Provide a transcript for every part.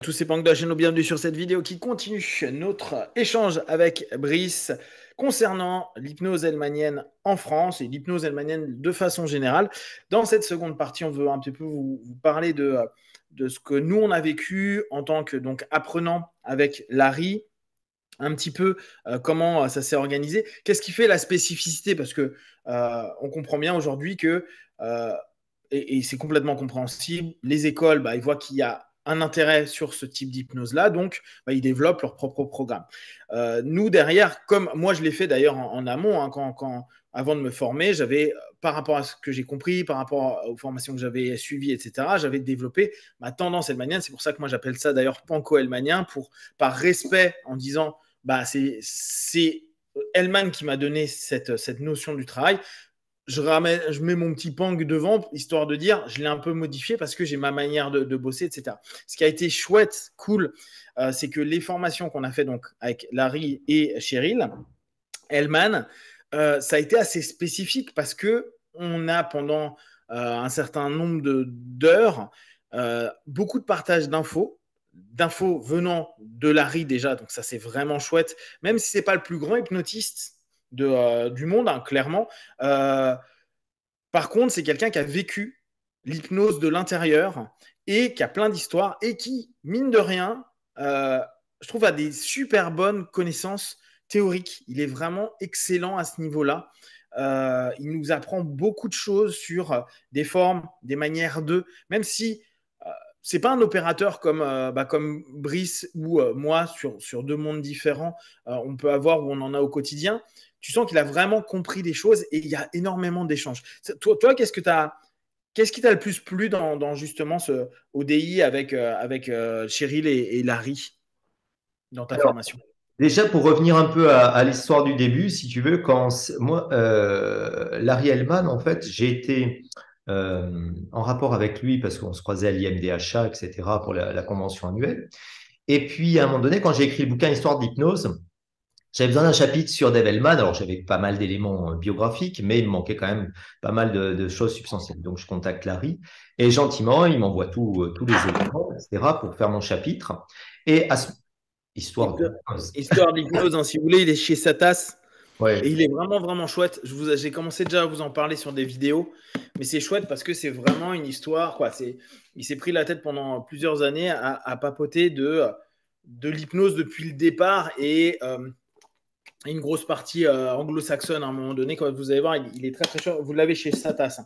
tous ces punks de la chaîne, bienvenue sur cette vidéo qui continue notre échange avec Brice concernant l'hypnose hellmanienne en France et l'hypnose hellmanienne de façon générale. Dans cette seconde partie, on veut un petit peu vous parler de ce que nous, on a vécu en tant que donc, apprenant avec Larry, un petit peu comment ça s'est organisé. Qu'est-ce qui fait la spécificité? Parce que on comprend bien aujourd'hui que, et c'est complètement compréhensible, les écoles, ils voient qu'il y a un intérêt sur ce type d'hypnose-là, donc ils développent leur propre programme. Nous, derrière, comme moi je l'ai fait d'ailleurs en amont, hein, avant de me former, j'avais, par rapport à ce que j'ai compris, par rapport aux formations que j'avais suivies, etc., j'avais développé ma tendance hellmanienne. C'est pour ça que moi j'appelle ça d'ailleurs panco-hellmanien, par respect en disant c'est Hellman qui m'a donné cette notion du travail. Je mets mon petit pang devant, histoire de dire, je l'ai un peu modifié parce que j'ai ma manière de bosser, etc. Ce qui a été chouette, cool, c'est que les formations qu'on a fait donc avec Larry et Cheryl, Hellman, ça a été assez spécifique parce que on a pendant un certain nombre d'heures beaucoup de partage d'infos venant de Larry déjà, donc ça c'est vraiment chouette, même si c'est pas le plus grand hypnotiste du monde, hein, clairement. Par contre, c'est quelqu'un qui a vécu l'hypnose de l'intérieur et qui a plein d'histoires et qui, mine de rien, je trouve, a des super bonnes connaissances théoriques. Il est vraiment excellent à ce niveau-là. Il nous apprend beaucoup de choses sur des formes, des manières de, même si c'est pas un opérateur comme Brice ou moi sur deux mondes différents, on peut avoir ou on en a au quotidien. Tu sens qu'il a vraiment compris des choses et il y a énormément d'échanges. Toi qu'est-ce qui t'a le plus plu dans justement ce ODI avec Cheryl et Larry dans ta Alors, formation? déjà, pour revenir un peu à l'histoire du début, si tu veux, moi, Larry Hellman, en fait, j'ai été en rapport avec lui parce qu'on se croisait à l'IMDHA, etc., pour la convention annuelle. Et puis, à un moment donné, quand j'ai écrit le bouquin Histoire d'hypnose, j'avais besoin d'un chapitre sur Dave Hellman. Alors, j'avais pas mal d'éléments biographiques, mais il me manquait quand même pas mal de choses substantielles. Donc, je contacte Larry et gentiment, il m'envoie tous les éléments, etc., pour faire mon chapitre. Et Histoire d'hypnose. Histoire d'hypnose, hein, si vous voulez, il est chez Satas. Et Ouais. il est vraiment, vraiment chouette. J'ai commencé déjà à vous en parler sur des vidéos, mais c'est chouette parce que c'est vraiment une histoire. Il s'est pris la tête pendant plusieurs années à papoter de l'hypnose depuis le départ et une grosse partie anglo-saxonne à un moment donné. Quand vous allez voir, il est très, très chouette. Vous l'avez chez Satas, hein.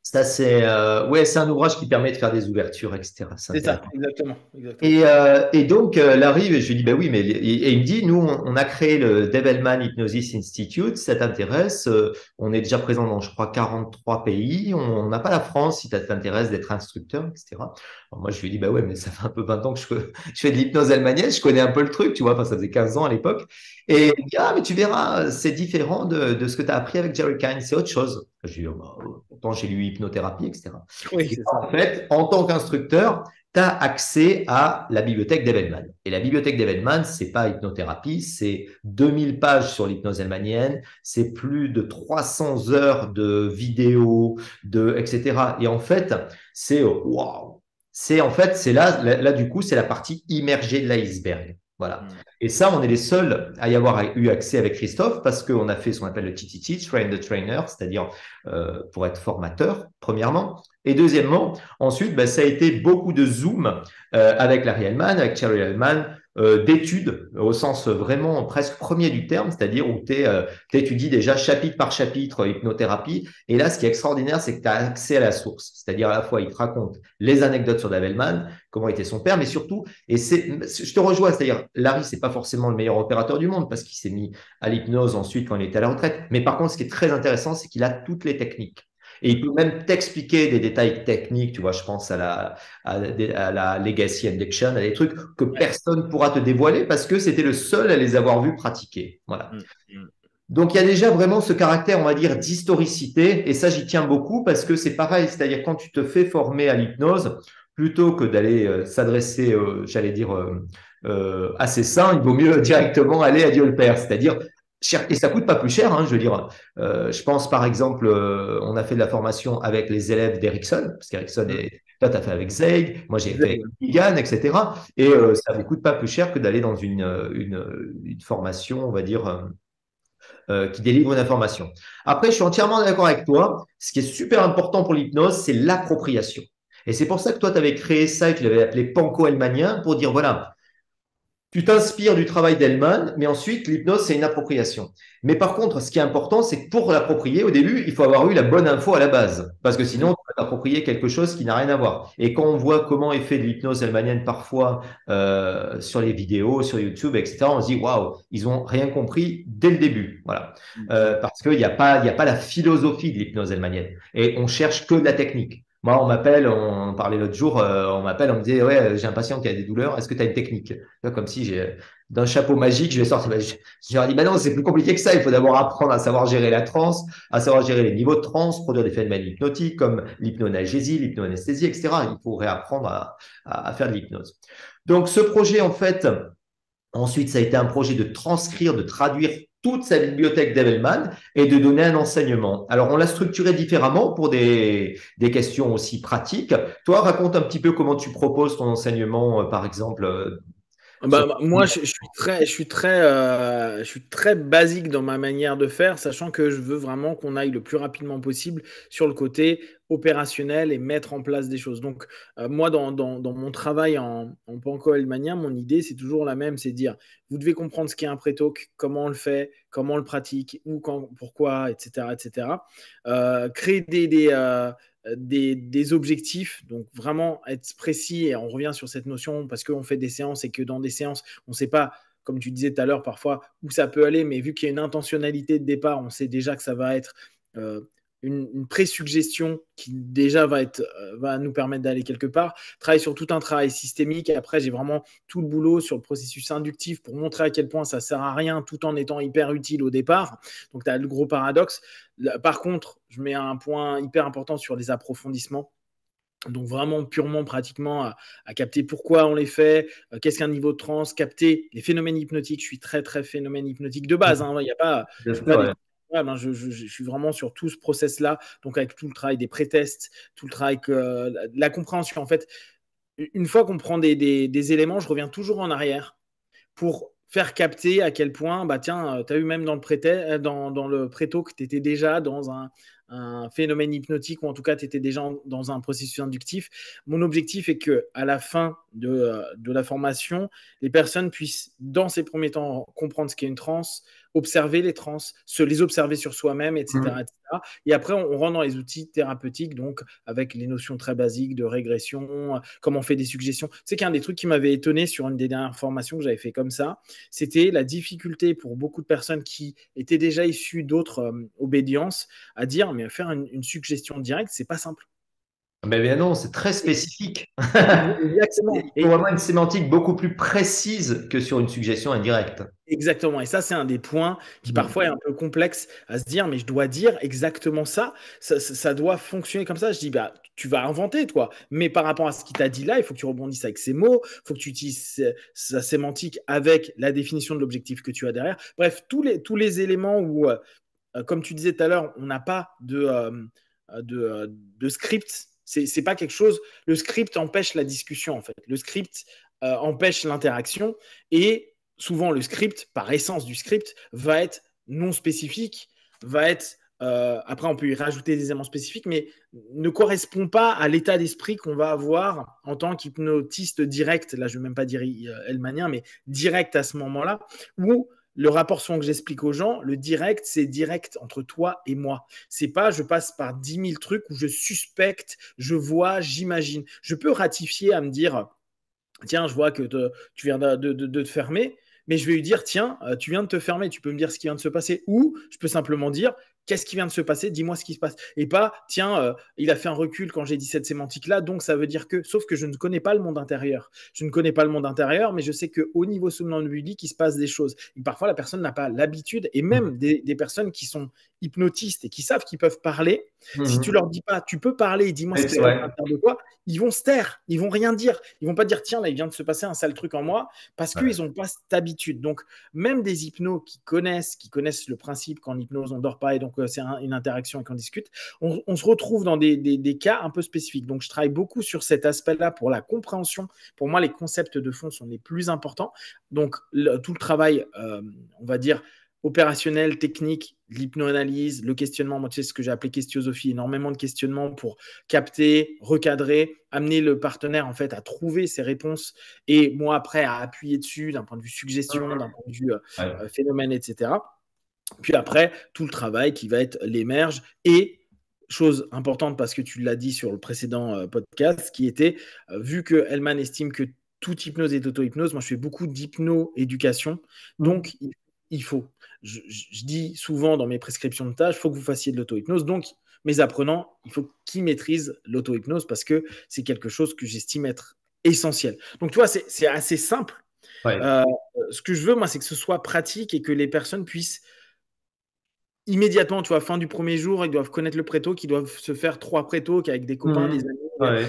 Ça, c'est un ouvrage qui permet de faire des ouvertures, etc. C'est C'est ça, intéressant. exactement. Exactement. Et donc, Larry, je lui dis, bah oui, et il me dit, nous, on a créé le Develman Hypnosis Institute, ça t'intéresse? On est déjà présent dans, je crois, 43 pays. On n'a pas la France si ça t'intéresse d'être instructeur, etc. Alors moi, je lui dis, bah ouais, mais ça fait un peu 20 ans que je fais de l'hypnose hellmanienne, je connais un peu le truc, tu vois, enfin, ça faisait 15 ans à l'époque. Et il me dit, ah, mais tu verras, c'est différent de ce que tu as appris avec Jerry Kine, c'est autre chose. Je lui dis, oh, bah, pourtant, j'ai lu hypnothérapie, etc. Oui, Et c'est ça. en fait, en tant qu'instructeur, tu as accès à la bibliothèque d'Evenman. Et la bibliothèque d'Evenman, c'est pas hypnothérapie, c'est 2000 pages sur l'hypnose hellmanienne, c'est plus de 300 heures de vidéos, etc. Et en fait, c'est waouh. C'est en fait, c'est là du coup, c'est la partie immergée de l'iceberg. Voilà. Mm. Et ça, on est les seuls à y avoir eu accès avec Christophe parce qu'on a fait ce qu'on appelle le TTT, Train the Trainer, c'est-à-dire pour être formateur, premièrement. Et deuxièmement, ensuite, ben, ça a été beaucoup de Zoom avec Larry Hellman, avec Thierry Hellman, d'études au sens vraiment presque premier du terme, c'est-à-dire où tu étudies déjà chapitre par chapitre hypnothérapie. Et là, ce qui est extraordinaire, c'est que tu as accès à la source, c'est-à-dire à la fois, il te raconte les anecdotes sur Dave Hellman, comment était son père, mais surtout, je te rejoins, c'est-à-dire Larry, c'est pas forcément le meilleur opérateur du monde parce qu'il s'est mis à l'hypnose ensuite quand il était à la retraite. Mais par contre, ce qui est très intéressant, c'est qu'il a toutes les techniques. Et il Mm. peut même t'expliquer des détails techniques, tu vois, je pense à la Legacy Induction, à des trucs que Ouais. personne ne pourra te dévoiler parce que c'était le seul à les avoir vus pratiquer. Voilà. Mm. Mm. Donc, il y a déjà vraiment ce caractère, on va dire, d'historicité. Et ça, j'y tiens beaucoup parce que c'est pareil. C'est-à-dire, quand tu te fais former à l'hypnose, plutôt que d'aller s'adresser, j'allais dire, à ses saints, il vaut mieux directement aller à Dieu le Père. C'est-à-dire, Et ça coûte pas plus cher, hein, je veux dire. Je pense par exemple, on a fait de la formation avec les élèves d'Ericsson, parce qu'Ericsson Mmh. est, toi, tu as fait avec Zeig, moi j'ai fait avec Exact. Egan, etc. Et Ouais. ça ne coûte pas plus cher que d'aller dans une formation, on va dire, qui délivre une information. Après, je suis entièrement d'accord avec toi. Ce qui est super important pour l'hypnose, c'est l'appropriation. Et c'est pour ça que toi, tu avais créé ça et tu l'avais appelé Panko-Hellmanien pour dire, voilà, tu t'inspires du travail d'Hellman, mais ensuite, l'hypnose, c'est une appropriation. Mais par contre, ce qui est important, c'est que pour l'approprier, au début, il faut avoir eu la bonne info à la base. Parce que sinon, tu vas t'approprier quelque chose qui n'a rien à voir. Et quand on voit comment est fait de l'hypnose hellmanienne parfois sur les vidéos, sur YouTube, etc., on se dit, waouh, ils ont rien compris dès le début. Voilà. Parce qu'il y a pas la philosophie de l'hypnose hellmanienne. Et on cherche que de la technique. Moi, on m'appelle, on parlait l'autre jour, on m'appelle, on me disait, ouais, j'ai un patient qui a des douleurs, est-ce que tu as une technique? Comme si j'ai d'un chapeau magique, je vais sortir. Je leur dis, bah non, c'est plus compliqué que ça. Il faut d'abord apprendre à savoir gérer la transe, à savoir gérer les niveaux de transe, produire des phénomènes hypnotiques comme l'hypnoanalgésie, l'hypnoanesthésie, etc. Il faut réapprendre à faire de l'hypnose. Donc, ce projet, en fait, ensuite, ça a été un projet de transcrire, de traduire toute sa bibliothèque d'Evelman et de donner un enseignement. Alors, on l'a structuré différemment pour des questions aussi pratiques. Toi, raconte un petit peu comment tu proposes ton enseignement, par exemple, sur... Moi, je suis très basique dans ma manière de faire, sachant que je veux vraiment qu'on aille le plus rapidement possible sur le côté opérationnel et mettre en place des choses. Donc, moi, dans mon travail en panco-hellmanien, mon idée, c'est toujours la même, c'est de dire, vous devez comprendre ce qu'est un pré-talk, comment on le fait, comment on le pratique, où, quand, pourquoi, etc., etc. Créer des objectifs, donc vraiment être précis, et on revient sur cette notion parce qu'on fait des séances et que dans des séances, on ne sait pas, comme tu disais tout à l'heure, parfois où ça peut aller, mais vu qu'il y a une intentionnalité de départ, on sait déjà que ça va être euh, une pré-suggestion qui déjà va nous permettre d'aller quelque part. Travailler sur tout un travail systémique. Et après, j'ai vraiment tout le boulot sur le processus inductif pour montrer à quel point ça sert à rien tout en étant hyper utile au départ. Donc, tu as le gros paradoxe. Par contre, je mets un point hyper important sur les approfondissements. Donc vraiment purement pratiquement à capter pourquoi on les fait, qu'est-ce qu'un niveau de transe, capter les phénomènes hypnotiques. Je suis très très phénomène hypnotique de base. Hein, y a pas, Bien je fais sûr, pas des ouais. je suis vraiment sur tout ce process-là, donc avec tout le travail des pré-tests, tout le travail que la compréhension. En fait, une fois qu'on prend des éléments, je reviens toujours en arrière pour faire capter à quel point, bah tiens, tu as eu même dans le préto que tu étais déjà dans un phénomène hypnotique ou en tout cas tu étais déjà dans un processus inductif. Mon objectif est que à la fin de la formation, les personnes puissent, dans ces premiers temps, comprendre ce qu'est une transe, observer les trans, se les observer sur soi-même, etc., Mhm. etc. Et après, on rentre dans les outils thérapeutiques, donc avec les notions très basiques de régression, comment on fait des suggestions. C'est qu'un des trucs qui m'avait étonné sur une des dernières formations que j'avais fait comme ça, c'était la difficulté pour beaucoup de personnes qui étaient déjà issues d'autres obédiences à dire, mais faire une suggestion directe, c'est pas simple. Mais bien non, c'est très spécifique. Exactement. Il faut vraiment une sémantique beaucoup plus précise que sur une suggestion indirecte. Exactement. Et ça, c'est un des points qui Mhm. parfois est un peu complexe à se dire, mais je dois dire exactement ça. Ça doit fonctionner comme ça. Je dis, bah, tu vas inventer, toi. Mais par rapport à ce qu'il t'a dit là, il faut que tu rebondisses avec ces mots, il faut que tu utilises sa sémantique avec la définition de l'objectif que tu as derrière. Bref, tous les éléments où, comme tu disais tout à l'heure, on n'a pas de script. C'est pas quelque chose. Le script empêche la discussion, en fait. Le script empêche l'interaction. Et souvent, le script, par essence du script, va être non spécifique, va être. Après, on peut y rajouter des éléments spécifiques, mais ne correspond pas à l'état d'esprit qu'on va avoir en tant qu'hypnotiste direct. Là, je ne vais même pas dire Hellmanien, mais direct à ce moment-là, où le rapport souvent que j'explique aux gens, le direct, c'est direct entre toi et moi. C'est pas je passe par 10 000 trucs où je suspecte, je vois, j'imagine. Je peux ratifier à me dire, tiens, je vois que tu viens de te fermer, mais je vais lui dire, tiens, tu viens de te fermer, tu peux me dire ce qui vient de se passer. Ou je peux simplement dire, qu'est-ce qui vient de se passer, dis-moi ce qui se passe. Et pas, tiens, il a fait un recul quand j'ai dit cette sémantique-là, donc ça veut dire que, sauf que je ne connais pas le monde intérieur. Je ne connais pas le monde intérieur, mais je sais qu'au niveau somnambulique, il se passe des choses. Et parfois, la personne n'a pas l'habitude, et même des personnes qui sont hypnotistes et qui savent qu'ils peuvent parler, si tu leur dis pas, tu peux parler, dis-moi ce Oui, qui c'est se passe vrai. à l'intérieur de toi, ils vont se taire, ils vont rien dire. Ils vont pas dire, tiens, là, il vient de se passer un sale truc en moi, parce qu'ils Ouais. n'ont pas cette habitude. Donc, même des hypnos qui connaissent le principe qu'en hypnose, on ne dort pas, et donc c'est une interaction et qu'on discute, on se retrouve dans des cas un peu spécifiques. Donc, je travaille beaucoup sur cet aspect-là pour la compréhension. Pour moi, les concepts de fond sont les plus importants. Donc, tout le travail, on va dire, opérationnel, technique, l'hypnoanalyse, le questionnement, moi, tu sais ce que j'ai appelé questiosophie, énormément de questionnements pour capter, recadrer, amener le partenaire en fait à trouver ses réponses et moi après à appuyer dessus d'un point de vue suggestion, d'un point de vue Ouais. phénomène, etc. Puis après, tout le travail qui va être l'émerge et chose importante parce que tu l'as dit sur le précédent podcast, qui était, vu que Hellman estime que toute hypnose est auto-hypnose, moi je fais beaucoup d'hypno-éducation, donc il faut, je dis souvent dans mes prescriptions de tâches, il faut que vous fassiez de l'auto-hypnose, donc mes apprenants, il faut qu'ils maîtrisent l'auto-hypnose parce que c'est quelque chose que j'estime être essentiel. Donc tu vois, c'est assez simple. Ouais. Euh, Ce que je veux, moi, c'est que ce soit pratique et que les personnes puissent immédiatement, tu vois, fin du premier jour, ils doivent connaître le préto, qu'ils doivent se faire 3 prétos avec des copains, des amis, Ouais.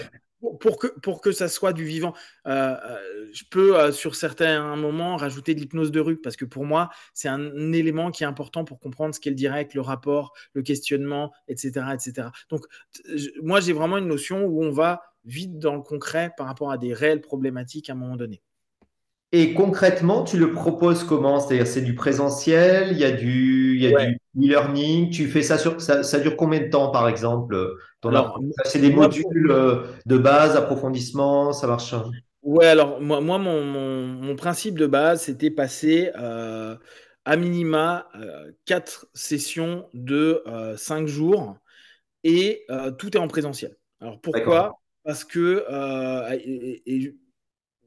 pour que ça soit du vivant. Je peux, sur certains moments, rajouter de l'hypnose de rue, parce que pour moi, c'est un élément qui est important pour comprendre ce qu'est le direct, le rapport, le questionnement, etc. etc. Donc, moi, j'ai vraiment une notion où on va vite dans le concret par rapport à des réelles problématiques à un moment donné. Et concrètement, tu le proposes comment? C'est-à-dire, c'est du présentiel, il y a Ouais. du e-learning. Tu fais ça ça dure combien de temps, par exemple, ton Alors, apprentissage? C'est des moi, modules de base, approfondissement, ça marche. ouais, alors moi mon principe de base, c'était passer à minima 4 sessions de 5 jours et tout est en présentiel. Alors D'accord. pourquoi? Parce que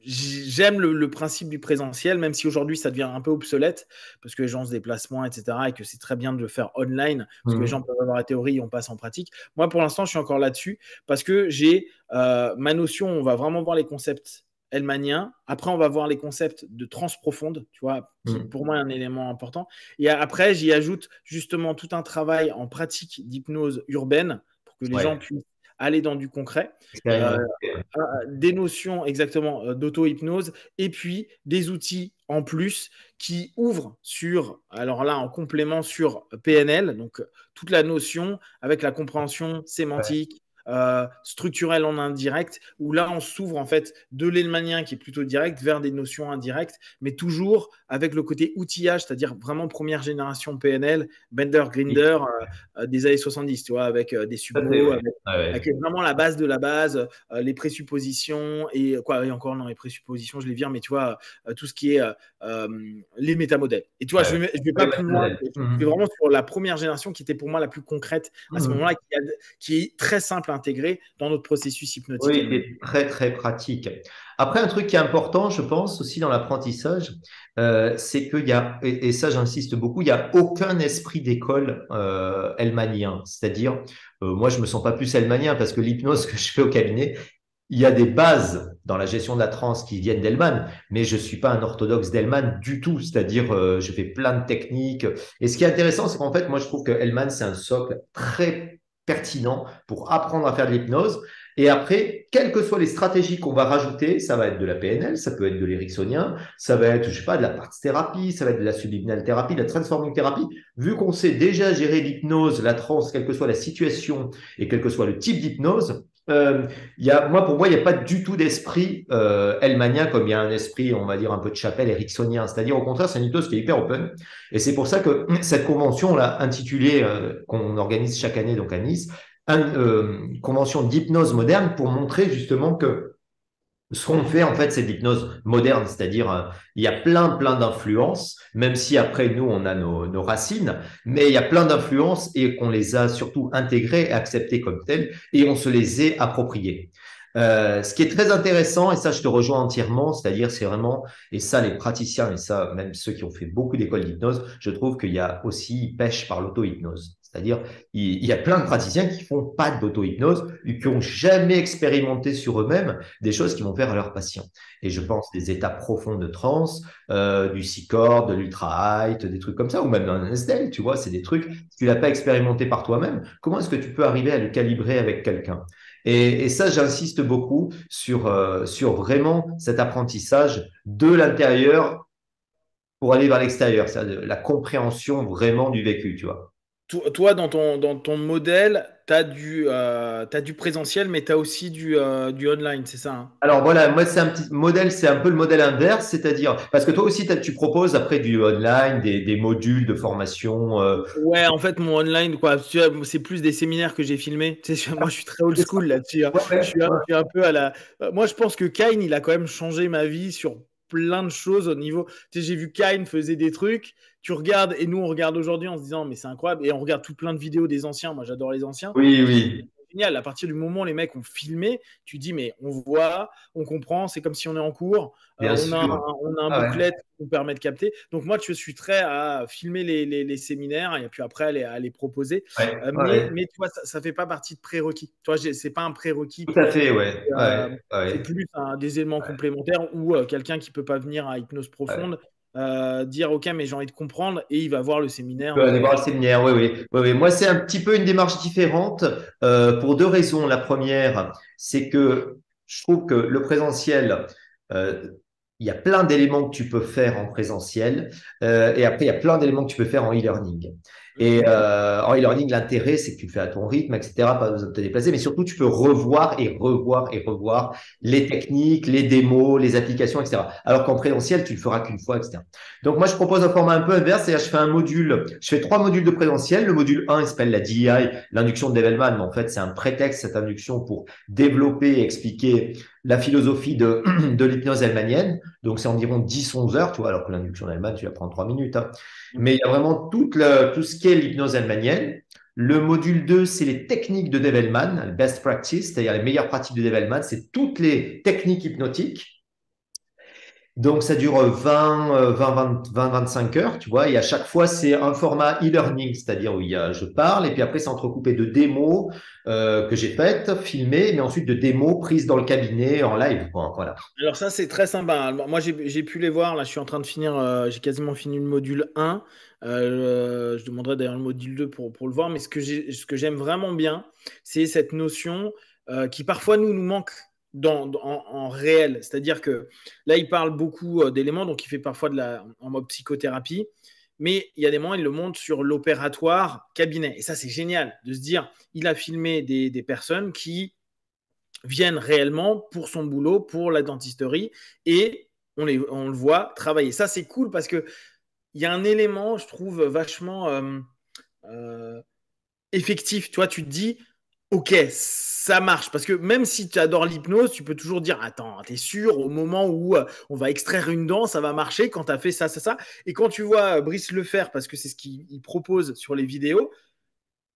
j'aime le principe du présentiel, même si aujourd'hui ça devient un peu obsolète, parce que les gens se déplacent moins, etc., et que c'est très bien de le faire online, parce que les gens Mhm. peuvent avoir la théorie et on passe en pratique. Moi, pour l'instant, je suis encore là-dessus, parce que j'ai ma notion, on va vraiment voir les concepts hellmaniens, après on va voir les concepts de transprofonde, tu vois, qui Mhm. pour moi est un élément important, et après j'y ajoute justement tout un travail en pratique d'hypnose urbaine, pour que les gens Ouais, puissent aller dans du concret. Euh, expérimenté. des notions exactement d'auto-hypnose et puis des outils en plus qui ouvrent sur, alors là en complément sur PNL, donc toute la notion avec la compréhension Ouais, sémantique, structurelle en indirect, où là on s'ouvre en fait de l'hellmanien qui est plutôt direct vers des notions indirectes, mais toujours avec le côté outillage, c'est-à-dire vraiment première génération PNL, Bender, Grinder, des années 70, tu vois, avec des tout à fait, subos, ouais. avec, Ouais, ouais. avec vraiment la base de la base, les présuppositions et quoi, et encore non, les présuppositions, je les vire, mais tu vois, tout ce qui est euh, les métamodèles. Et tu vois, Ouais, ouais. je vais Oui, pas plus loin, modèle. je vais vraiment sur la première génération qui était pour moi la plus concrète à ce Mhm. moment-là, qui est très simple à intégrer dans notre processus hypnotique Oui, elle-même. c'est très, très pratique. Après, un truc qui est important, je pense, aussi dans l'apprentissage, c'est qu'il y a, et ça j'insiste beaucoup, il n'y a aucun esprit d'école hellmanien. C'est-à-dire, moi, je me sens pas plus hellmanien parce que l'hypnose que je fais au cabinet, il y a des bases dans la gestion de la transe qui viennent d'Hellman, mais je suis pas un orthodoxe d'Hellman du tout. C'est-à-dire, je fais plein de techniques. Et ce qui est intéressant, c'est qu'en fait, moi, je trouve que Hellman, c'est un socle très pertinent pour apprendre à faire de l'hypnose. Et après, quelles que soient les stratégies qu'on va rajouter, ça va être de la PNL, ça peut être de l'éricksonien, ça va être, je sais pas, de la parts thérapie, ça va être de la subliminal thérapie, de la transforming thérapie. Vu qu'on sait déjà gérer l'hypnose, la transe, quelle que soit la situation et quel que soit le type d'hypnose, pour moi, il n'y a pas du tout d'esprit hellmanien comme il y a un esprit, on va dire, un peu de chapelle ericksonien. C'est-à-dire, au contraire, c'est une hypnose qui est hyper open. Et c'est pour ça que cette convention, là, intitulée, qu'on organise chaque année donc à Nice, convention d'hypnose moderne pour montrer justement que ce qu'on fait, en fait, c'est de l'hypnose moderne, c'est-à-dire il y a plein d'influences, même si après nous, on a nos racines, mais il y a plein d'influences et qu'on les a surtout intégrées et acceptées comme telles, et on se les est appropriées. Ce qui est très intéressant, et ça je te rejoins entièrement, c'est-à-dire c'est vraiment, et ça les praticiens, et ça même ceux qui ont fait beaucoup d'écoles d'hypnose, je trouve qu'il y a aussi, ils pêchent par l'auto-hypnose. C'est-à-dire, il y a plein de praticiens qui font pas d'auto-hypnose, qui ont jamais expérimenté sur eux-mêmes des choses qui vont faire à leurs patients. Et je pense des états profonds de transe, du C-Cord, de l'Ultra-Height, des trucs comme ça, ou même d'un SDL, tu vois, c'est des trucs, si tu l'as pas expérimenté par toi-même, comment est-ce que tu peux arriver à le calibrer avec quelqu'un? Et ça, j'insiste beaucoup sur vraiment cet apprentissage de l'intérieur pour aller vers l'extérieur, c'est-à-dire la compréhension vraiment du vécu, tu vois. Toi, dans ton modèle, t'as du présentiel, mais tu as aussi du online, c'est ça, hein? Alors voilà, moi c'est un petit modèle, c'est un peu le modèle inverse, c'est-à-dire parce que toi aussi tu proposes après du online, des modules de formation. Ouais, en fait, mon online, quoi, tu vois, c'est plus des séminaires que j'ai filmés. Tu sais, moi, je suis très old C'est ça. school là-dessus, hein. Ouais, ouais, Je ouais. suis un peu à la. Moi, je pense que Kine, il a quand même changé ma vie sur plein de choses au niveau. Tu sais, j'ai vu Kine faisait des trucs. Tu regardes, et nous, on regarde aujourd'hui en se disant, mais c'est incroyable. Et on regarde tout plein de vidéos des anciens. Moi, j'adore les anciens. Oui, Et tu dis, oui, c'est génial. À partir du moment où les mecs ont filmé, tu dis, mais on voit, on comprend, c'est comme si on est en cours. bien sûr. On a un Ah ouais, booklet qui nous permet de capter. Donc moi, je suis très à filmer les séminaires et puis après à les proposer. ouais, ouais. Mais tu vois, ça fait pas partie de prérequis. Tu vois, c'est pas un prérequis Tout à pour fait, filmer. ouais, Euh, ouais, c'est ouais, plus des éléments complémentaires ou quelqu'un qui peut pas venir à hypnose ouais. profonde dire ok mais j'ai envie de comprendre et il va voir le séminaire Peux aller voir de. le séminaire, oui, oui, oui, oui. Moi, c'est un petit peu une démarche différente pour deux raisons. La première, c'est que je trouve que le présentiel, euh, il y a plein d'éléments que tu peux faire en présentiel et après, il y a plein d'éléments que tu peux faire en e-learning. Et Mhm. en e-learning, l'intérêt, c'est que tu le fais à ton rythme, etc., pas besoin de te déplacer, mais surtout, tu peux revoir et revoir et revoir les techniques, les démos, les applications, etc. Alors qu'en présentiel, tu le feras qu'une fois, etc. Donc, moi, je propose un format un peu inverse, c'est-à-dire je fais un module, je fais trois modules de présentiel. Le module 1, il s'appelle la DEI, l'induction de Develman, mais en fait, c'est un prétexte, cette induction, pour développer et expliquer la philosophie de l'hypnose hellmanienne. Donc, c'est environ 10-11 heures, tu vois, alors que l'induction d'Hellman, tu la prends 3 minutes, hein. Mais il y a vraiment tout ce qu'est l'hypnose hellmanienne. Le module 2, c'est les techniques de Develman, best practice, c'est-à-dire les meilleures pratiques de Develman, c'est toutes les techniques hypnotiques. Donc, ça dure 25 heures, tu vois, et à chaque fois, c'est un format e-learning, c'est-à-dire où je parle, et puis après, c'est entrecoupé de démos que j'ai faites, filmées, mais ensuite de démos prises dans le cabinet en live, quoi, voilà. Alors ça, c'est très sympa. Moi, j'ai pu les voir. Là, je suis en train de finir. J'ai quasiment fini le module 1. Je demanderai d'ailleurs le module 2 pour le voir. Mais ce que j'aime vraiment bien, c'est cette notion qui parfois nous manque en réel. C'est-à-dire que là, il parle beaucoup d'éléments. Donc, il fait parfois en mode psychothérapie. Mais il y a des moments, il le montre sur l'opératoire cabinet. Et ça, c'est génial de se dire, il a filmé des personnes qui viennent réellement pour son boulot, pour la dentisterie, et on le voit travailler. Ça, c'est cool parce que il y a un élément, je trouve, vachement euh, effectif. Tu vois, tu te dis, ok, ça marche. Parce que même si tu adores l'hypnose, tu peux toujours dire, attends, t'es sûr, au moment où on va extraire une dent, ça va marcher quand tu as fait ça, ça, ça. Et quand tu vois Brice le faire, parce que c'est ce qu'il propose sur les vidéos,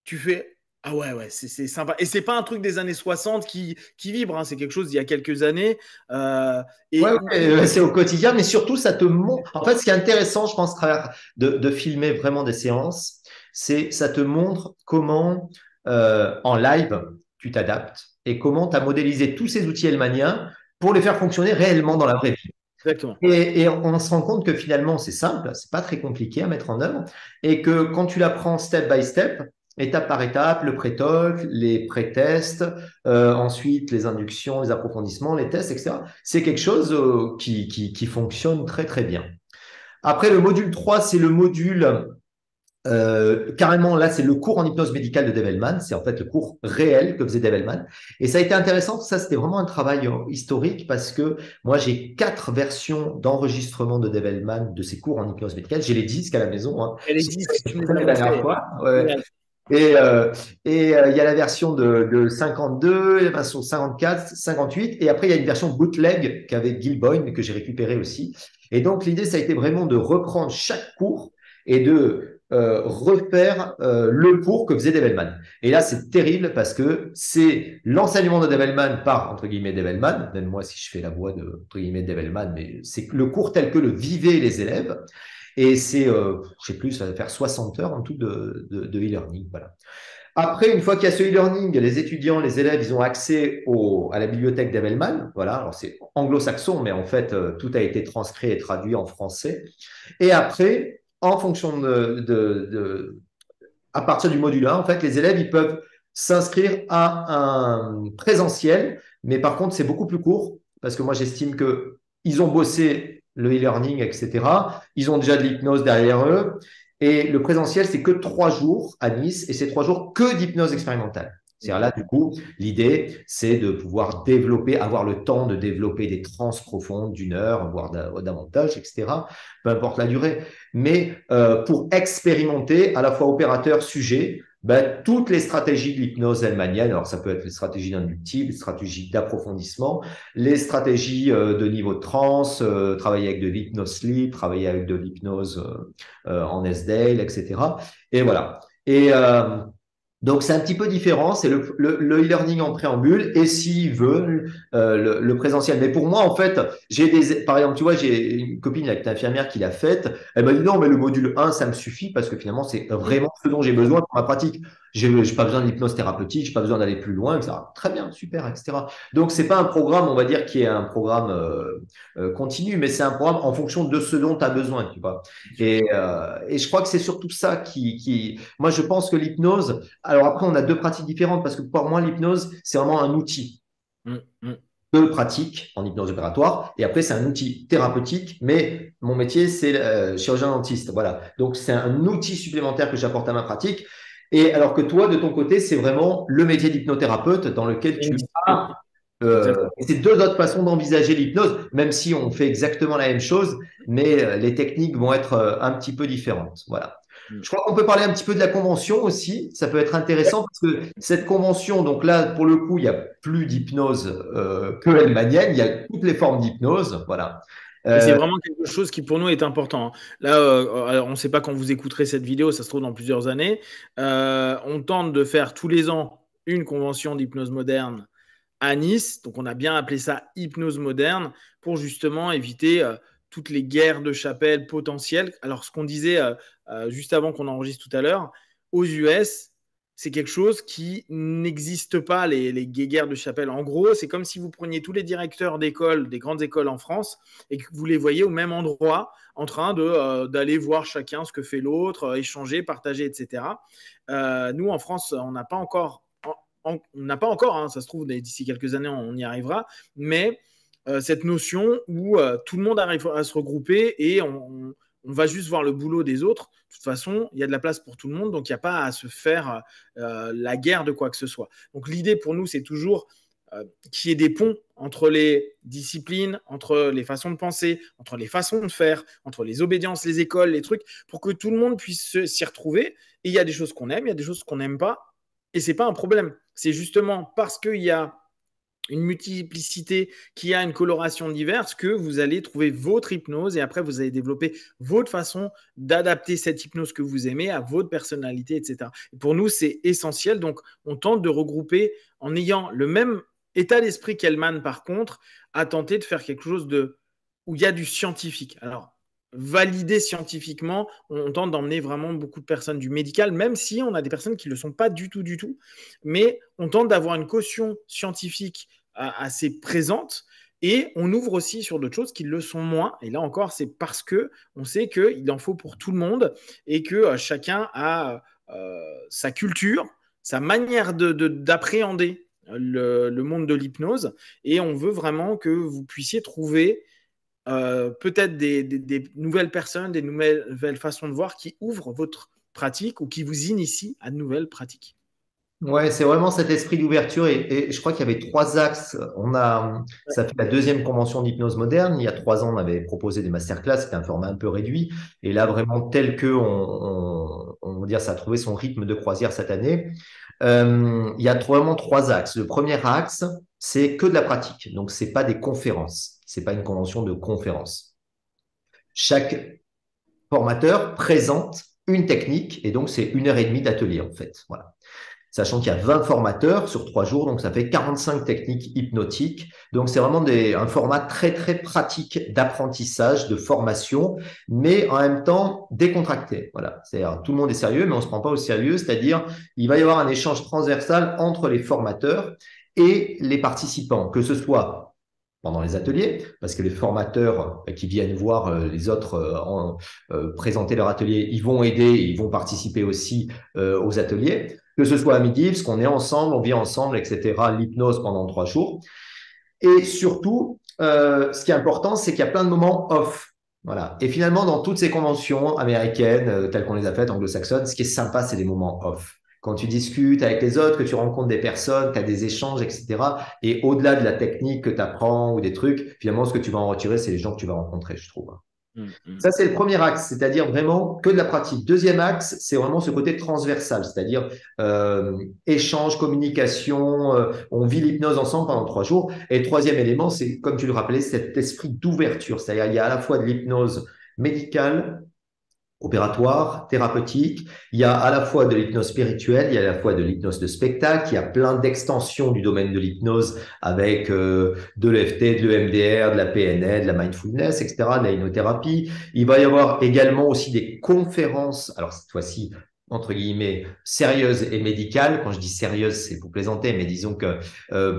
tu fais ah ouais, ouais, c'est sympa. Et c'est pas un truc des années 60 qui vibre, hein, c'est quelque chose d'il y a quelques années. Ouais, Et ouais, c'est au quotidien, mais surtout, ça te montre. En fait, ce qui est intéressant, je pense, à travers de filmer vraiment des séances, c'est ça te montre comment, en live, tu t'adaptes et comment tu as modélisé tous ces outils hellmaniens pour les faire fonctionner réellement dans la vraie vie. exactement. Et on se rend compte que finalement, c'est simple, c'est pas très compliqué à mettre en œuvre, et que quand tu l'apprends step by step, étape par étape, le pré-talk, les pré-tests, ensuite les inductions, les approfondissements, les tests, etc., c'est quelque chose qui fonctionne très très bien. Après, le module 3, c'est le module carrément, là, c'est le cours en hypnose médicale de Develman. C'est en fait le cours réel que faisait Develman. Et ça a été intéressant. Ça, c'était vraiment un travail historique parce que moi, j'ai 4 versions d'enregistrement de Develman de ses cours en hypnose médicale. J'ai les disques à la maison, hein. Et les disques, tu me les as La dernière montrés. fois. Ouais. Génial. Et il y a la version de 52, la version 54, 58. Et après, il y a une version bootleg qu'avait Gilboyne, mais que j'ai récupérée aussi. Et donc, l'idée, ça a été vraiment de reprendre chaque cours et de refaire le cours que faisait Develman. Et là, c'est terrible parce que c'est l'enseignement de Develman par, entre guillemets, Develman, même moi si je fais la voix de, entre guillemets, Develman, mais c'est le cours tel que le vivaient les élèves. Et c'est, je sais plus, ça va faire 60 heures en tout de e-learning. Voilà. Après, une fois qu'il y a ce e-learning, les étudiants, les élèves, ils ont accès à la bibliothèque d'Evelman. Voilà, alors c'est anglo-saxon, mais en fait, tout a été transcrit et traduit en français. Et après, en fonction à partir du module 1, en fait, les élèves, ils peuvent s'inscrire à un présentiel, mais par contre, c'est beaucoup plus court parce que moi, j'estime que ils ont bossé le e-learning, etc. Ils ont déjà de l'hypnose derrière eux. Et le présentiel, c'est que 3 jours à Nice et c'est 3 jours que d'hypnose expérimentale. C'est-à-dire là, du coup, l'idée, c'est de pouvoir développer, avoir le temps de développer des trans profondes d'1 heure, voire davantage, etc. Peu importe la durée. Mais pour expérimenter à la fois opérateur, sujet, ben, toutes les stratégies de l'hypnose hellmanienne, alors ça peut être les stratégies d'inductive, les stratégies d'approfondissement, les stratégies de niveau de transe, travailler avec de l'hypnose sleep, travailler avec de l'hypnose en S-Dale, etc. Et voilà. Et donc, c'est un petit peu différent. C'est le e-learning en préambule et s'ils veulent, le présentiel. Mais pour moi, en fait, par exemple, tu vois, j'ai une copine avec une infirmière qui l'a faite. Elle m'a dit non, mais le module 1, ça me suffit parce que finalement, c'est vraiment ce dont j'ai besoin pour ma pratique. J'ai pas besoin de l'hypnose thérapeutique, j'ai pas besoin d'aller plus loin, etc. Très bien, super, etc. Donc, c'est pas un programme, on va dire, qui est un programme continu, mais c'est un programme en fonction de ce dont tu as besoin, tu vois. Et je crois que c'est surtout ça moi, je pense que l'hypnose, alors après, on a deux pratiques différentes parce que pour moi, l'hypnose, c'est vraiment un outil de pratique en hypnose opératoire. Et après, c'est un outil thérapeutique, mais mon métier, c'est chirurgien dentiste. Voilà. Donc, c'est un outil supplémentaire que j'apporte à ma pratique. Et alors que toi, de ton côté, c'est vraiment le métier d'hypnothérapeute dans lequel tu as c'est deux autres façons d'envisager l'hypnose, même si on fait exactement la même chose, mais les techniques vont être un petit peu différentes. Voilà. Je crois qu'on peut parler un petit peu de la convention aussi. Ça peut être intéressant parce que cette convention, donc là, pour le coup, il n'y a plus d'hypnose que hellmanienne, il y a toutes les formes d'hypnose. Voilà. Et c'est vraiment quelque chose qui pour nous est important. Là, alors on ne sait pas quand vous écouterez cette vidéo, ça se trouve dans plusieurs années. On tente de faire tous les ans une convention d'hypnose moderne à Nice. Donc, on a bien appelé ça hypnose moderne pour justement éviter toutes les guerres de chapelle potentielles. Alors, ce qu'on disait juste avant qu'on enregistre tout à l'heure, aux US, c'est quelque chose qui n'existe pas, les guerres de chapelle. En gros, c'est comme si vous preniez tous les directeurs d'école, des grandes écoles en France, et que vous les voyez au même endroit, en train d'aller voir chacun ce que fait l'autre, échanger, partager, etc. Nous, en France, on n'a pas encore on n'a pas encore, hein, ça se trouve, d'ici quelques années, on y arrivera, mais cette notion où tout le monde arrive à se regrouper et on va juste voir le boulot des autres. De toute façon, il y a de la place pour tout le monde, donc il n'y a pas à se faire la guerre de quoi que ce soit. Donc l'idée pour nous, c'est toujours qu'il y ait des ponts entre les disciplines, entre les façons de penser, entre les façons de faire, entre les obédiences, les écoles, les trucs, pour que tout le monde puisse s'y retrouver. Et il y a des choses qu'on aime, il y a des choses qu'on n'aime pas, et c'est pas un problème. C'est justement parce qu'il y a une multiplicité, qui a une coloration diverse, que vous allez trouver votre hypnose et après vous allez développer votre façon d'adapter cette hypnose que vous aimez à votre personnalité, etc. Et pour nous, c'est essentiel. Donc, on tente de regrouper en ayant le même état d'esprit qu'Hellman, par contre, à tenter de faire quelque chose où il y a du scientifique. Alors, validé scientifiquement, on tente d'emmener vraiment beaucoup de personnes du médical, même si on a des personnes qui ne le sont pas du tout, mais on tente d'avoir une caution scientifique assez présente et on ouvre aussi sur d'autres choses qui le sont moins. Et là encore, c'est parce que on sait qu'il en faut pour tout le monde et que chacun a sa culture, sa manière d'appréhender le monde de l'hypnose et on veut vraiment que vous puissiez trouver peut-être des nouvelles personnes, des nouvelles façons de voir qui ouvrent votre pratique ou qui vous initient à de nouvelles pratiques. Ouais, c'est vraiment cet esprit d'ouverture et je crois qu'il y avait 3 axes. Ça fait la deuxième convention d'hypnose moderne. Il y a 3 ans, on avait proposé des masterclass, c'était un format un peu réduit. Et là, vraiment tel que on va dire, ça a trouvé son rythme de croisière cette année. Il y a vraiment 3 axes. Le premier axe, c'est que de la pratique. Donc, c'est pas des conférences. C'est pas une convention de conférences. Chaque formateur présente une technique et donc c'est 1 heure et demie d'atelier en fait. Voilà. Sachant qu'il y a 20 formateurs sur 3 jours, donc ça fait 45 techniques hypnotiques. Donc c'est vraiment un format très très pratique d'apprentissage, de formation, mais en même temps décontracté. Voilà, c'est-à-dire tout le monde est sérieux, mais on se prend pas au sérieux. C'est-à-dire il va y avoir un échange transversal entre les formateurs et les participants, que ce soit pendant les ateliers, parce que les formateurs qui viennent voir les autres présenter leur atelier, ils vont aider, ils vont participer aussi aux ateliers, que ce soit à midi, parce qu'on est ensemble, on vit ensemble, etc., l'hypnose pendant 3 jours. Et surtout, ce qui est important, c'est qu'il y a plein de moments off. Voilà. Et finalement, dans toutes ces conventions américaines, telles qu'on les a faites, anglo-saxonnes, ce qui est sympa, c'est les moments off. Quand tu discutes avec les autres, que tu rencontres des personnes, tu as des échanges, etc. Et au-delà de la technique que tu apprends ou des trucs, finalement, ce que tu vas en retirer, c'est les gens que tu vas rencontrer, je trouve. Ça, c'est le premier axe, c'est-à-dire vraiment que de la pratique. Deuxième axe, c'est vraiment ce côté transversal, c'est-à-dire échange, communication, on vit l'hypnose ensemble pendant 3 jours. Et le troisième élément, c'est, comme tu le rappelais, cet esprit d'ouverture, c'est-à-dire il y a à la fois de l'hypnose médicale, opératoire, thérapeutique. Il y a à la fois de l'hypnose spirituelle, il y a à la fois de l'hypnose de spectacle, il y a plein d'extensions du domaine de l'hypnose avec de l'EFT, de l'EMDR, de la PNL, de la mindfulness, etc., de la hypnothérapie. Il va y avoir également aussi des conférences, alors cette fois-ci, entre guillemets, sérieuses et médicales. Quand je dis sérieuse, c'est pour plaisanter, mais disons que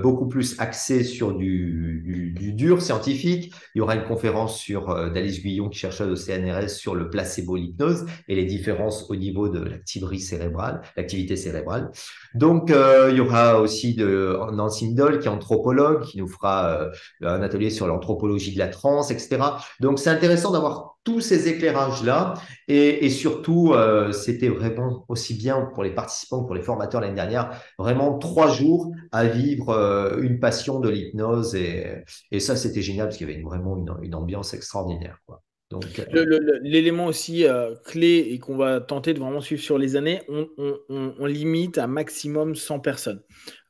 beaucoup plus axé sur du dur scientifique. Il y aura une conférence sur d'Alice Guillon, qui chercheuse au CNRS, sur le placebo, l'hypnose et les différences au niveau de l'activité cérébrale. Donc, il y aura aussi Nancy Midol, qui est anthropologue, qui nous fera un atelier sur l'anthropologie de la transe, etc. Donc, c'est intéressant d'avoir tous ces éclairages-là et surtout, c'était vraiment aussi bien pour les participants que pour les formateurs l'année dernière, vraiment 3 jours à vivre une passion de l'hypnose et ça, c'était génial parce qu'il y avait vraiment une ambiance extraordinaire, quoi. Donc, L'élément aussi clé et qu'on va tenter de vraiment suivre sur les années, on limite à maximum 100 personnes.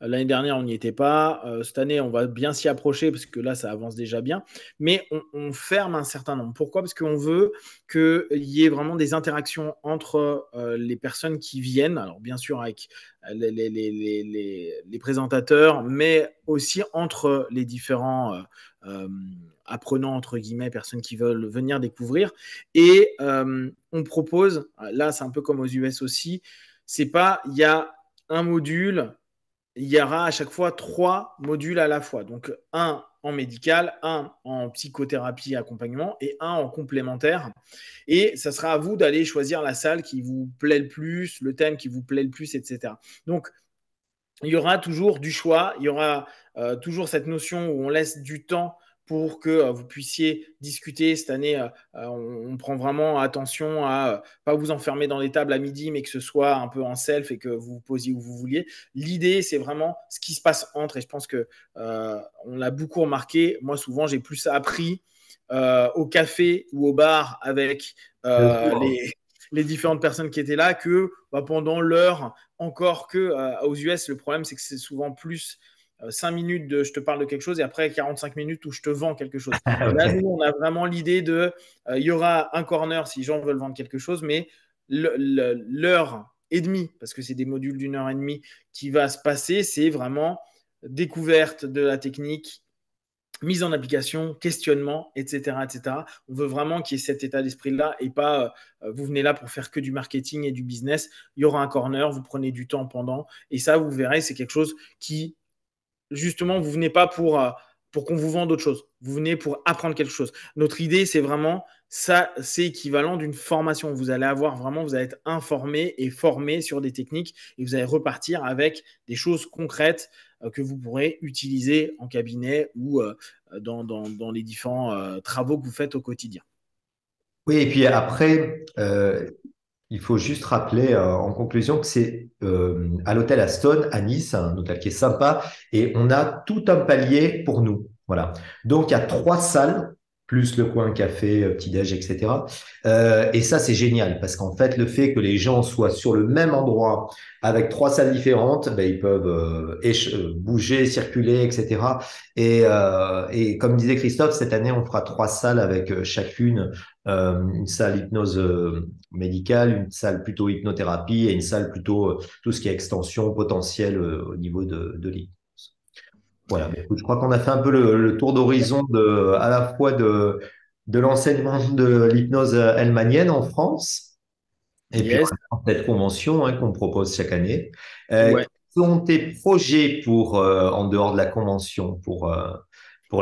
L'année dernière, on n'y était pas. Cette année, on va bien s'y approcher parce que là, ça avance déjà bien. Mais on ferme un certain nombre. Pourquoi? Parce qu'on veut qu'il y ait vraiment des interactions entre les personnes qui viennent. Alors, bien sûr, avec les présentateurs, mais aussi entre les différents apprenants, entre guillemets, personnes qui veulent venir découvrir. Et on propose, là c'est un peu comme aux US aussi, c'est pas, il y a un module, il y aura à chaque fois 3 modules à la fois. Donc un en médical, un en psychothérapie et accompagnement et un en complémentaire. Et ça sera à vous d'aller choisir la salle qui vous plaît le plus, le thème qui vous plaît le plus, etc. Donc il y aura toujours du choix, il y aura toujours cette notion où on laisse du temps pour que vous puissiez discuter. Cette année, on prend vraiment attention à pas vous enfermer dans les tables à midi, mais que ce soit un peu en self et que vous vous posiez où vous vouliez. L'idée, c'est vraiment ce qui se passe entre. Et je pense que on l'a beaucoup remarqué. Moi, souvent, j'ai plus appris au café ou au bar avec les différentes personnes qui étaient là que pendant l'heure. Encore que aux US, le problème, c'est que c'est souvent plus 5 minutes de je te parle de quelque chose et après 45 minutes où je te vends quelque chose. Là, ouais. nous, on a vraiment l'idée de il y aura un corner si les gens veulent vendre quelque chose, mais l'heure et demie, parce que c'est des modules d'1 heure et demie qui va se passer, c'est vraiment découverte de la technique, mise en application, questionnement, etc., etc. On veut vraiment qu'il y ait cet état d'esprit-là et pas vous venez là pour faire que du marketing et du business. Il y aura un corner, vous prenez du temps pendant et ça, vous verrez, c'est quelque chose qui, justement, vous venez pas pour qu'on vous vende autre chose. Vous venez pour apprendre quelque chose. Notre idée, c'est vraiment ça, c'est équivalent d'une formation. Vous allez avoir vraiment, vous allez être informé et formé sur des techniques et vous allez repartir avec des choses concrètes que vous pourrez utiliser en cabinet ou dans les différents travaux que vous faites au quotidien. Oui, et puis après, il faut juste rappeler en conclusion que c'est à l'hôtel Aston à Nice, un hôtel qui est sympa, et on a tout un palier pour nous. Voilà. Donc il y a 3 salles plus le coin café, petit-déj, etc. Et ça, c'est génial parce qu'en fait, le fait que les gens soient sur le même endroit avec trois salles différentes, ben, ils peuvent bouger, circuler, etc. Et comme disait Christophe, cette année, on fera trois salles avec chacune une salle hypnose médicale, une salle plutôt hypnothérapie et une salle plutôt tout ce qui est extension potentielle au niveau de l'hypnose. Voilà, mais écoute, je crois qu'on a fait un peu le tour d'horizon à la fois de l'enseignement de l'hypnose hellmanienne en France et puis Yes. cette convention qu'on propose chaque année. Ouais. Quels sont tes projets en dehors de la convention pour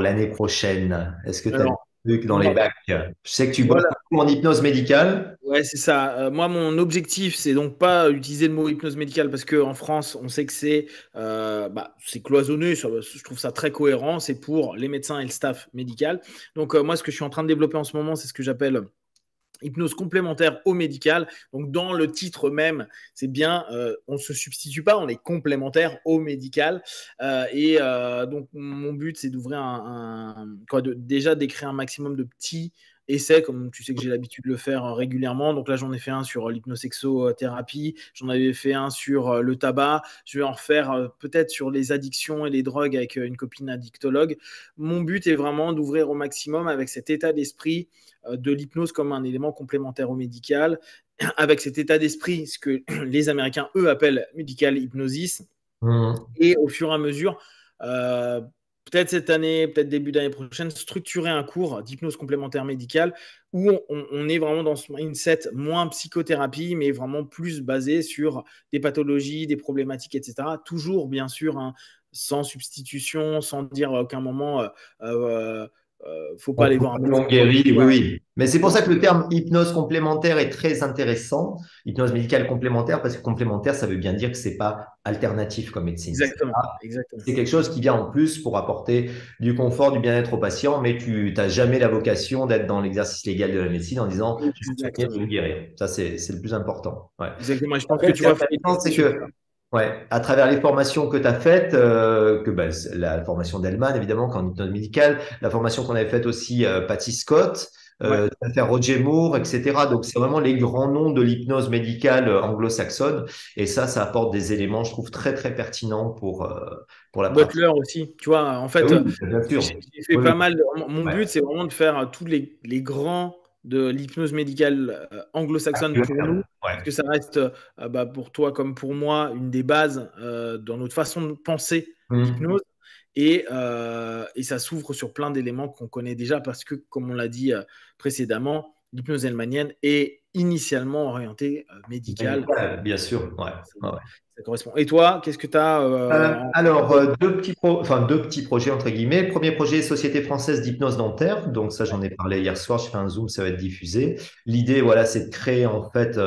l'année prochaine? Est-ce que tu as des Alors, trucs dans les moi, bacs? Je sais que tu bosses voilà. beaucoup en hypnose médicale. Ouais, c'est ça. Moi, mon objectif, c'est donc pas utiliser le mot hypnose médicale parce qu'en France, on sait que c'est cloisonné. Je trouve ça très cohérent. C'est pour les médecins et le staff médical. Donc, moi, ce que je suis en train de développer en ce moment, c'est ce que j'appelle hypnose complémentaire au médical. Donc, dans le titre même, c'est bien, on ne se substitue pas, on est complémentaire au médical. Donc, mon but, c'est d'ouvrir déjà d'écrire un maximum de petits essais, comme tu sais que j'ai l'habitude de le faire régulièrement. Donc là, j'en ai fait un sur l'hypnosexothérapie, j'en avais fait un sur le tabac, je vais en refaire peut-être sur les addictions et les drogues avec une copine addictologue. Mon but est vraiment d'ouvrir au maximum avec cet état d'esprit de l'hypnose comme un élément complémentaire au médical, avec cet état d'esprit, ce que les Américains, eux, appellent medical hypnosis. Hmm. Et au fur et à mesure, euh, peut-être cette année, peut-être début d'année prochaine, structurer un cours d'hypnose complémentaire médicale où on est vraiment dans ce mindset moins psychothérapie, mais vraiment plus basé sur des pathologies, des problématiques, etc. Toujours, bien sûr, hein, sans substitution, sans dire à aucun moment, faut pas aller voir un On psychologue. guérit, oui, Ouais, oui. Mais c'est pour ça que le exactement. terme hypnose complémentaire est très intéressant. Hypnose médicale complémentaire, parce que complémentaire, ça veut bien dire que c'est pas alternatif comme médecine. Exactement. Exactement. C'est quelque chose qui vient en plus pour apporter du confort, du bien-être au patient, mais tu n'as jamais la vocation d'être dans l'exercice légal de la médecine en disant je vais vous soigner, je vais Exactement. vous guérir. Ça, c'est le plus important. Ouais. Exactement. Et je pense que Après, ce tu qui est vois, Frédéric, intéressant, c'est c'est sur que, ça. ouais, à travers les formations que tu as faites, c'est la formation d'Elman, évidemment, qu'en hypnose médicale, la formation qu'on avait faite aussi, Patty Scott, Ouais. faire Roger Moore, etc. Donc, c'est vraiment les grands noms de l'hypnose médicale anglo-saxonne. Et ça apporte des éléments, je trouve, très, très pertinents pour la pratique. Butler aussi, tu vois, en Ah fait, oui, bien sûr. j'ai fait Oui, pas oui. mal. Mon Ouais. but, c'est vraiment de faire tous les grands de l'hypnose médicale anglo-saxonne pour nous, parce Ouais. que ça reste, pour toi comme pour moi, une des bases dans notre façon de penser Hum. l'hypnose. Et ça s'ouvre sur plein d'éléments qu'on connaît déjà, parce que, comme on l'a dit précédemment, l'hypnose hellmanienne est initialement orientée médicale. Médicale, bien sûr. Ouais. Ouais. Ça correspond. Et toi, qu'est-ce que tu as Alors, deux petits projets entre guillemets. Premier projet, Société française d'hypnose dentaire. Donc ça, j'en ai parlé hier soir. Je fais un Zoom, ça va être diffusé. L'idée, voilà, c'est de créer en fait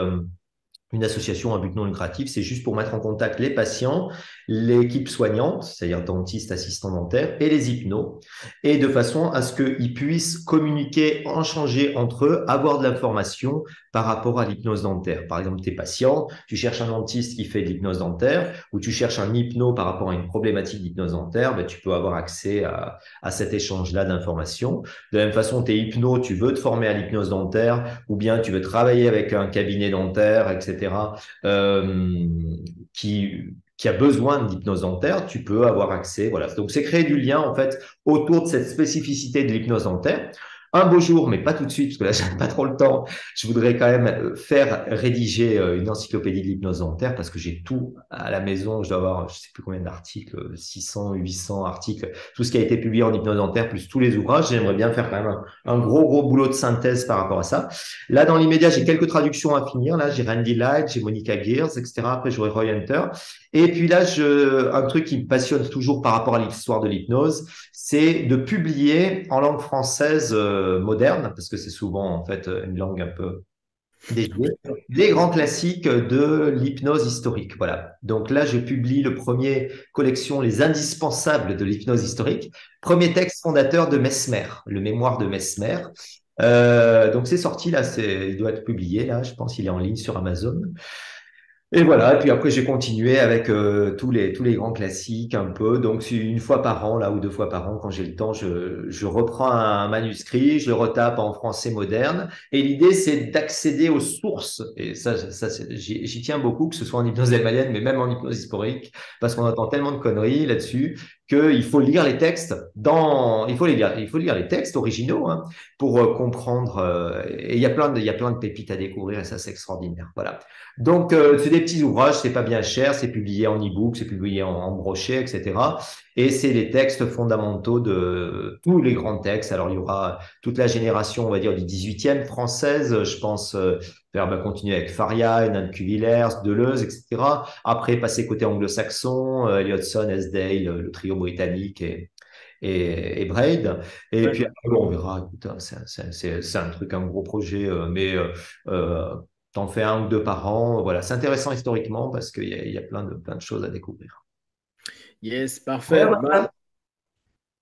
une association à but non lucratif, c'est juste pour mettre en contact les patients, l'équipe soignante, c'est-à-dire dentistes, assistants dentaires, et les hypnos, et de façon à ce qu'ils puissent communiquer, échanger entre eux, avoir de l'information par rapport à l'hypnose dentaire. Par exemple, tes patients, tu cherches un dentiste qui fait de l'hypnose dentaire, ou tu cherches un hypno par rapport à une problématique d'hypnose dentaire, ben, tu peux avoir accès à cet échange-là d'informations. De la même façon, tes hypnos, tu veux te former à l'hypnose dentaire, ou bien tu veux travailler avec un cabinet dentaire, etc., euh, qui a besoin d'hypnose dentaire, tu peux avoir accès. Voilà. Donc, c'est créer du lien, en fait, autour de cette spécificité de l'hypnose dentaire. Un beau jour, mais pas tout de suite, parce que là, j'ai pas trop le temps. Je voudrais quand même faire rédiger une encyclopédie de l'hypnose dentaire parce que j'ai tout à la maison. Je dois avoir, je sais plus combien d'articles, 600, 800 articles, tout ce qui a été publié en hypnose dentaire, plus tous les ouvrages. J'aimerais bien faire quand même un gros boulot de synthèse par rapport à ça. Là, dans l'immédiat, j'ai quelques traductions à finir. Là, j'ai Randy Light, j'ai Monica Gears, etc. Après, j'aurai Roy Hunter. Et puis là, un truc qui me passionne toujours par rapport à l'histoire de l'hypnose, c'est de publier en langue française moderne, parce que c'est souvent en fait une langue un peu désuée, les grands classiques de l'hypnose historique. Voilà. Donc là, je publie le premier collection, les indispensables de l'hypnose historique. Premier texte fondateur de Mesmer, le mémoire de Mesmer. Donc c'est sorti là, il doit être publié là, je pense qu'il est en ligne sur Amazon. Et voilà, et puis après j'ai continué avec tous les grands classiques un peu. Donc c'est une fois par an, là ou deux fois par an, quand j'ai le temps, je reprends un manuscrit, je le retape en français moderne. Et l'idée c'est d'accéder aux sources. Et j'y tiens beaucoup, que ce soit en hypnose hermélienne, mais même en hypnose historique, parce qu'on entend tellement de conneries là-dessus qu'il faut lire les textes il faut lire les textes originaux hein, pour comprendre. Et il y a plein de pépites à découvrir et ça c'est extraordinaire. Voilà. Donc, c'est des petits ouvrages, c'est pas bien cher, c'est publié en e-book, c'est publié en brochet, etc. Et c'est les textes fondamentaux de tous les grands textes. Alors, il y aura toute la génération, on va dire, du 18e française, je pense, continuer avec Faria, Hénin Cuvillers, Deleuze, etc. Après, passer côté anglo-saxon, Eliotson, Esdale, le trio britannique et Braid. Et puis D'accord. après, bon, on verra. Écoute, hein, c'est un truc, un gros projet, mais euh, t'en fais un ou deux par an. Voilà, c'est intéressant historiquement parce qu'il y a plein de choses à découvrir. Yes, Ouais, parfait. Bah, voilà.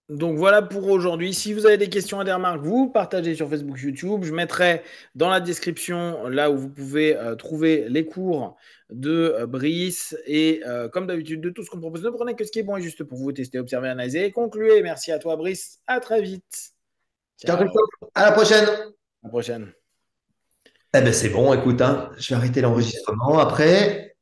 donc voilà pour aujourd'hui. Si vous avez des questions et des remarques, vous partagez sur Facebook, YouTube. Je mettrai dans la description là où vous pouvez trouver les cours de Brice. Et comme d'habitude, de tout ce qu'on propose, ne prenez que ce qui est bon et juste pour vous tester, observer, analyser et concluez. Merci à toi, Brice. À très vite. Ciao, Ciao. Christophe. À la prochaine. À la prochaine. Eh ben, c'est bon, écoute, hein, je vais arrêter l'enregistrement après.